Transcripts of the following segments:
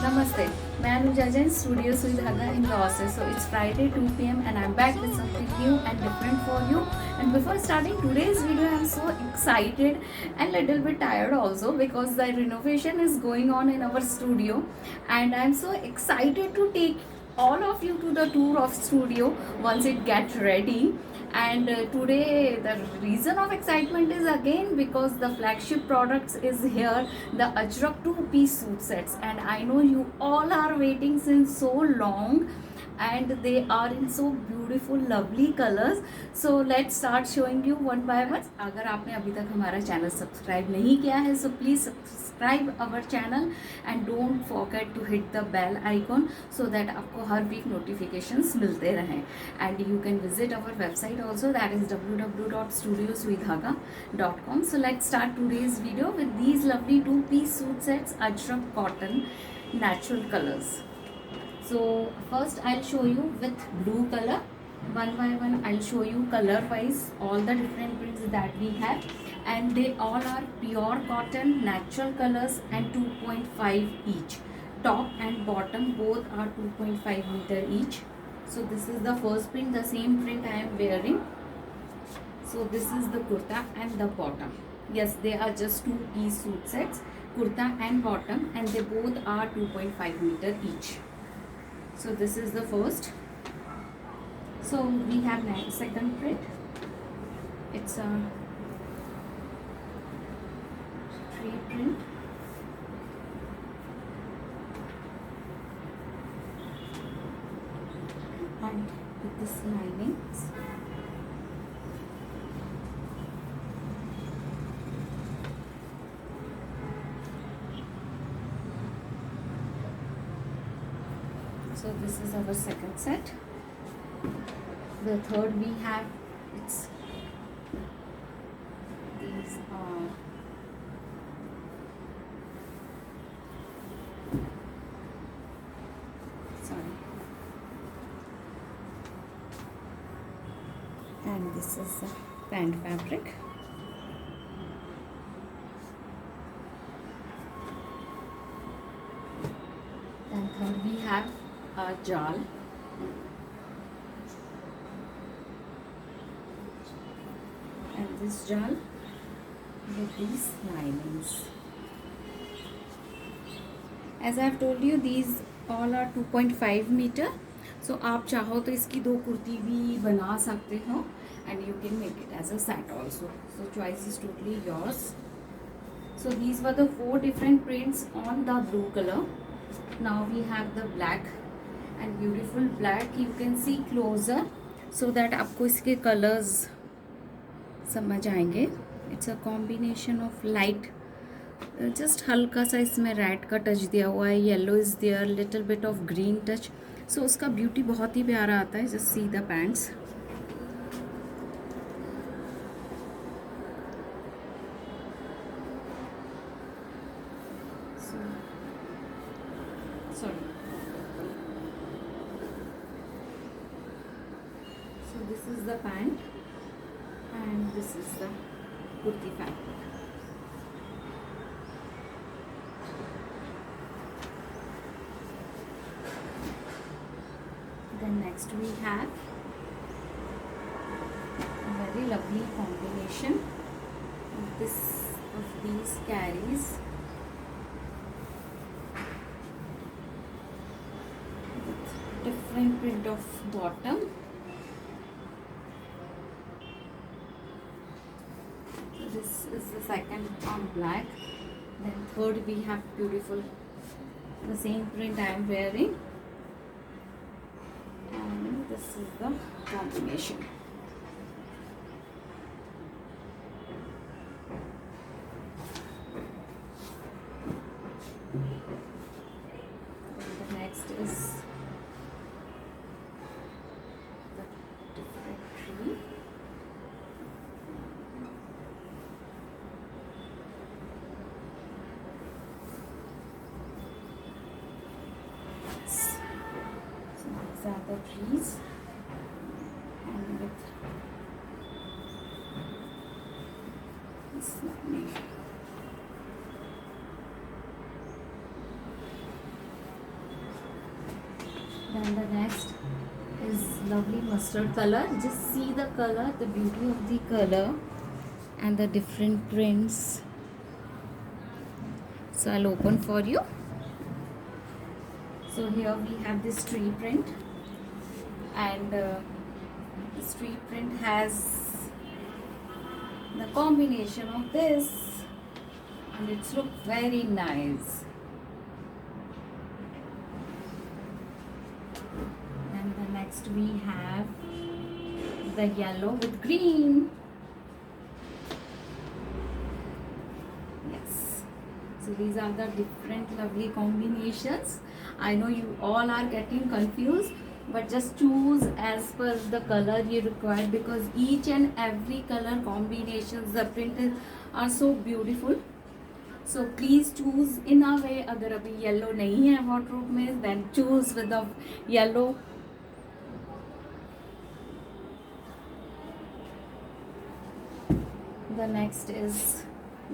Namaste. मैं Anuja Jain studio सुई धागा in Los. So it's Friday 2 p.m. and I'm back with something new and different for you. And before starting today's video, I'm so excited and little bit tired also because the renovation is going on in our studio, and I'm so excited to take all of you to the tour of studio once it get ready. And today the reason of excitement is again because the flagship products is here, the Ajrak two-piece suit sets, and I know you all are waiting since so long, and they are in so beautiful lovely colors. So let's start showing you one by one. अगर आपने अभी तक हमारा channel subscribe नहीं किया है so please subscribe our channel and don't forget to hit the bell icon so that आपको हर week notifications मिलते रहें. And you can visit our website also, that is www.studiosuidhaga.com. So let's start today's video with these lovely two-piece suit sets, Ajrak cotton, natural colors. So first I'll show you with blue color. One by one I'll show you color wise all the different prints that we have, and they all are pure cotton, natural colors, and 2.5 each. Top and bottom both are 2.5 meter each. So this is the first print, the same print I am wearing. So this is the kurta and the bottom. Yes, they are just two-piece suit sets, kurta and bottom, and they both are 2.5 meter each. So this is the first. So we have second print. It's a tree print. And with this linings. So this is our second set. The third we have, it's these sorry, and this is the pant fabric. And third we have a jal. And this jal with these linings. As I have told you, these all are 2.5 meter. So आप चाहो तो इसकी दो कुर्ती भी बना सकते हो, and you can make it as a set also. So choice is totally yours. So these were the 4 different prints on the blue color. Now we have the black and beautiful black. You can see closer so that आपको इसके colors समझ आएंगे. It's a combination of light, just हल्का सा इसमें red का touch दिया हुआ है, yellow is there, little bit of green touch. So उसका ब्यूटी बहुत ही प्यारा आता है. Just see the pants. Sorry. So this is the pant and this is the kurti fabric. Then next we have a very lovely combination of these carries. Different print of bottom. So this is the second on black. Then third we have beautiful, the same print I am wearing, and this is the combination. Then the next is the different tree. So these are the trees, and with this lining. Then the next is lovely mustard color. Just see the color, the beauty of the color and the different prints. So I'll open for you. So here we have this tree print, and this tree print has the combination of this, and it's look very nice. And the next we have the yellow with green. Yes, so these are the different lovely combinations. I know you all are getting confused, but just choose as per the color you require, because each and every color combinations, the print are so beautiful. So please choose in a way. अगर अभी yellow नहीं है wardrobe में, then choose with the yellow. The next is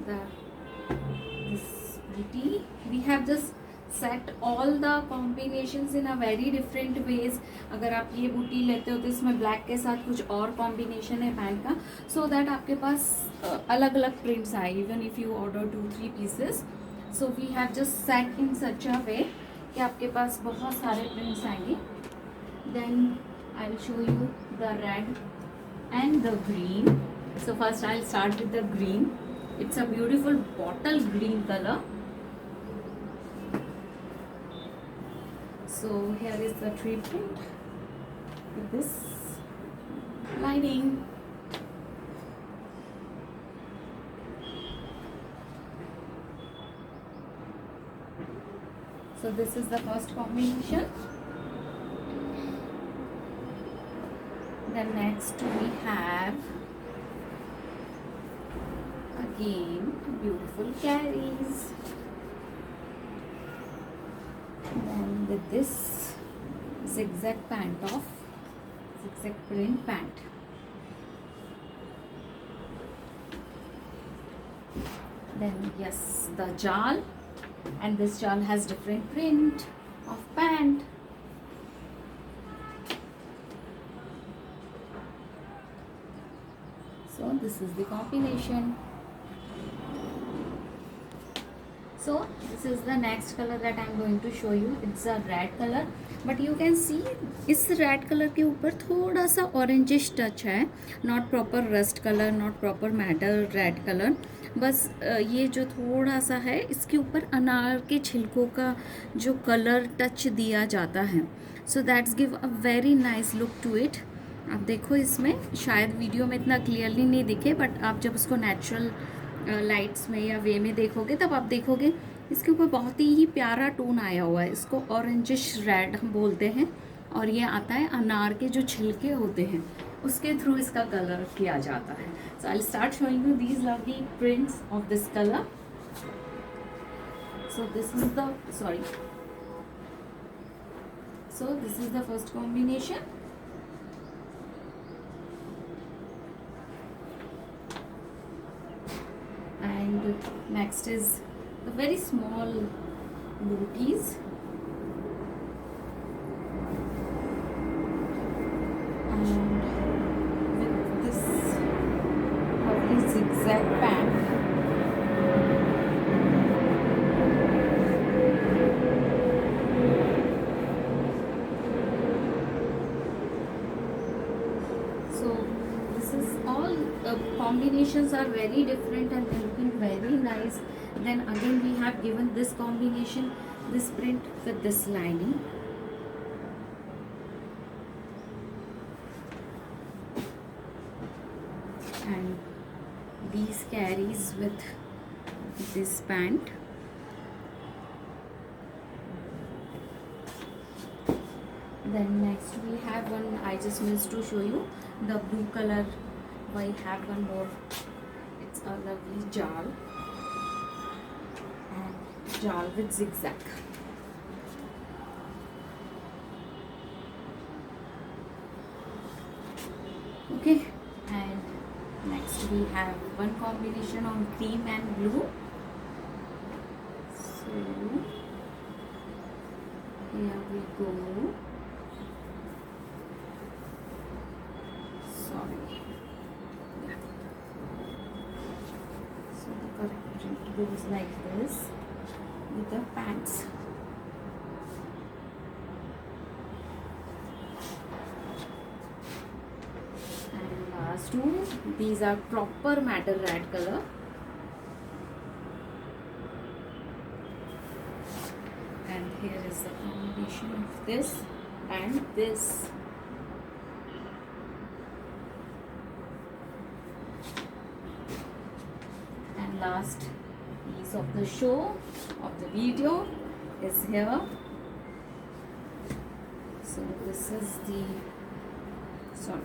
this beauty. We have just set all the combinations in a very different ways. अगर आप ये बूटी लेते हो तो इसमें ब्लैक के साथ कुछ और कॉम्बिनेशन है पैंट का, so that आपके पास अलग अलग प्रिंट्स आए, even if you order 2-3 pieces. So we have just set in such a way कि आपके पास बहुत सारे प्रिंट्स आएंगे. Then I'll show you the red and the green. So first I'll start with the green. It's a beautiful bottle green color. So here is the tree print with this lining. So this is the first combination. Then next we have again beautiful carries. Then with this zigzag print pant. Then yes, the jal, and this jal has different print of pant. So this is the combination. So this is the next color that I am going to show you. It's a red color, but you can see इस red color के ऊपर थोड़ा सा orangish touch है. Not proper rust color, not proper matte red color. बस ये जो थोड़ा सा है, इसके ऊपर अनार के छिलकों का जो कलर टच दिया जाता है. So that's give a very nice look to it. आप देखो, इसमें शायद वीडियो में इतना क्लियरली नहीं दिखे, बट आप जब उसको नेचुरल लाइट्स में या वे में देखोगे तब आप देखोगे इसके ऊपर बहुत ही प्यारा टोन आया हुआ है. इसको ऑरेंजिश रेड हम बोलते हैं, और ये आता है अनार के जो छिलके होते हैं उसके थ्रू इसका कलर किया जाता है. So I start showing you these lovely prints of this colour. So this is the first combination. And next is the very small booties, and with this lovely zigzag pant. So this is all combinations are very different and they're looking very nice. Then again we have given this combination, this print with this lining. And these carries with this pant. Then next we have one, I just missed to show you the blue color. I have one more. It's a lovely jal, and jal with zigzag. Okay, and next we have one combination on cream and blue. So here we go. sorry. Yeah. So the correct print goes like this with the pants. And last two, these are proper matte red color. And here is the combination of this and this. And last piece of the show, of the video, is here. So this is the, sorry,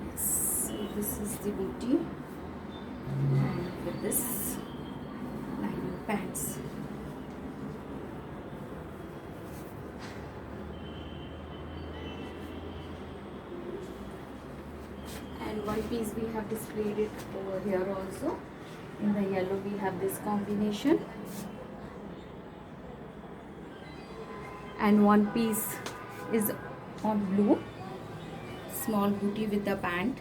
yes, so this is the booty, and with this lining pants. And one piece we have displayed it over here also. In the yellow we have this combination, and one piece is on blue, small booty with the pant.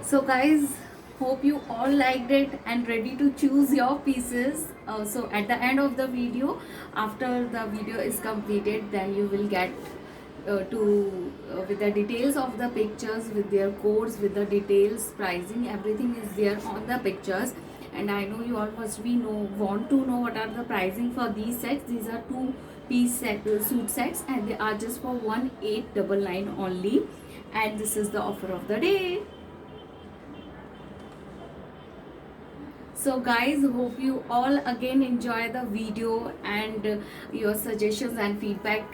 So guys, hope you all liked it and ready to choose your pieces. So at the end of the video, after the video is completed, then you will get with the details of the pictures, with their codes, with the details, pricing, everything is there on the pictures. And I know you all must be want to know what are the pricing for these sets. These are 2-piece suit sets, and they are just for 1899 only. And this is the offer of the day. So guys, hope you all again enjoy the video, and your suggestions and feedback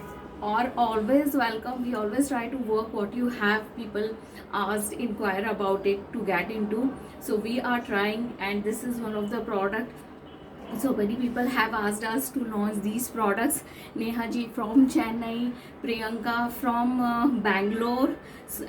are always welcome. We always try to work what you have people asked, inquire about it to get into. So we are trying, and this is one of the product. So many people have asked us to launch these products. Neha ji from Chennai, Priyanka from Bangalore,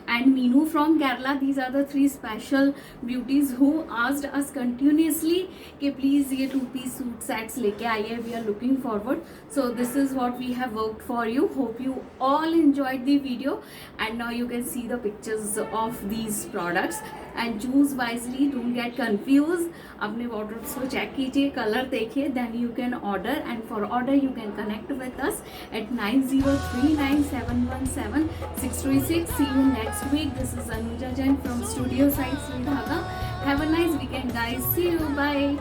and Meenu from Kerala. These are the 3 special beauties who asked us continuously कि please ये 2-piece suit sets लेके आइए. We are looking forward. So this is what we have worked for you. Hope you all enjoyed the video, and now you can see the pictures of these products and choose wisely. Don't get confused. अपने wardrobes को check कीजिए, color देखिए, then you can order. And for order you can connect with us at 9039717636. See you next week. This is Anuja Jain from Studio Side Sri Dhaga. Have a nice weekend guys. See you. Bye.